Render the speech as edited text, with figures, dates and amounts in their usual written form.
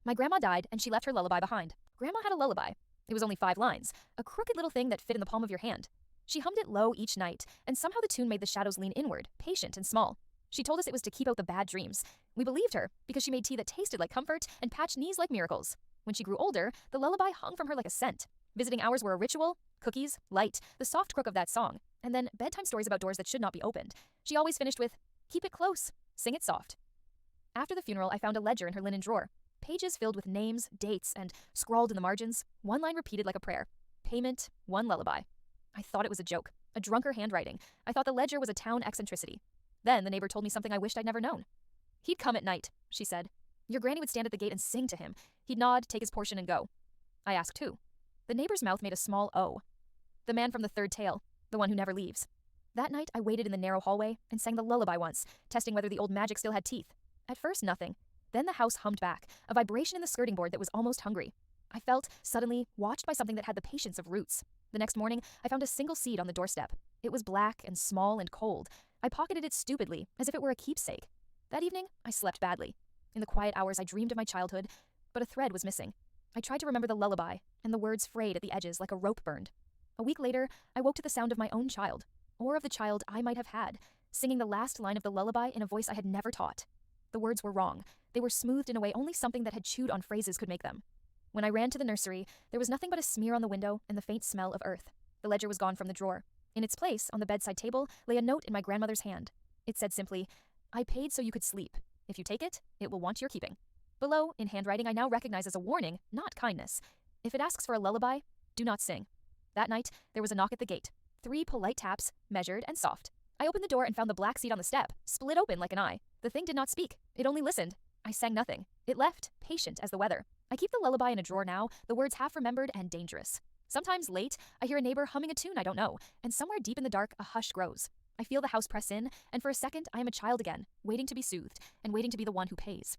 My grandma died, and she left her lullaby behind. Grandma had a lullaby. It was only 5 lines, a crooked little thing that fit in the palm of your hand. She hummed it low each night, and somehow the tune made the shadows lean inward, patient and small. She told us it was to keep out the bad dreams. We believed her, because she made tea that tasted like comfort and patched knees like miracles. When she grew older, the lullaby hung from her like a scent. Visiting hours were a ritual, cookies, light, the soft croak of that song, and then bedtime stories about doors that should not be opened. She always finished with, "Keep it close, sing it soft." After the funeral, I found a ledger in her linen drawer. Pages filled with names, dates, and scrawled in the margins, one line repeated like a prayer. Payment, one lullaby. I thought it was a joke, a drunker handwriting. I thought the ledger was a town eccentricity. Then the neighbor told me something I wished I'd never known. "He'd come at night," she said. "Your granny would stand at the gate and sing to him. He'd nod, take his portion, and go." I asked who. The neighbor's mouth made a small O. "The man from the third tale, the one who never leaves." That night, I waited in the narrow hallway and sang the lullaby once, testing whether the old magic still had teeth. At first, nothing. Then the house hummed back, a vibration in the skirting board that was almost hungry. I felt, suddenly, watched by something that had the patience of roots. The next morning, I found a single seed on the doorstep. It was black and small and cold. I pocketed it stupidly, as if it were a keepsake. That evening, I slept badly. In the quiet hours, I dreamed of my childhood, but a thread was missing. I tried to remember the lullaby, and the words frayed at the edges like a rope burned. A week later, I woke to the sound of my own child, or of the child I might have had, singing the last line of the lullaby in a voice I had never taught. The words were wrong. They were smoothed in a way only something that had chewed on phrases could make them. When I ran to the nursery, there was nothing but a smear on the window and the faint smell of earth. The ledger was gone from the drawer. In its place, on the bedside table, lay a note in my grandmother's hand. It said simply, "I paid so you could sleep. If you take it, it will want your keeping." Below, in handwriting I now recognize as a warning, not kindness. If it asks for a lullaby, do not sing. That night, there was a knock at the gate. 3 polite taps, measured and soft. I opened the door and found the black seat on the step, split open like an eye. The thing did not speak. It only listened. I sang nothing. It left, patient as the weather. I keep the lullaby in a drawer now, the words half remembered and dangerous. Sometimes late, I hear a neighbor humming a tune I don't know, and somewhere deep in the dark, a hush grows. I feel the house press in, and for a second, I am a child again, waiting to be soothed, and waiting to be the one who pays.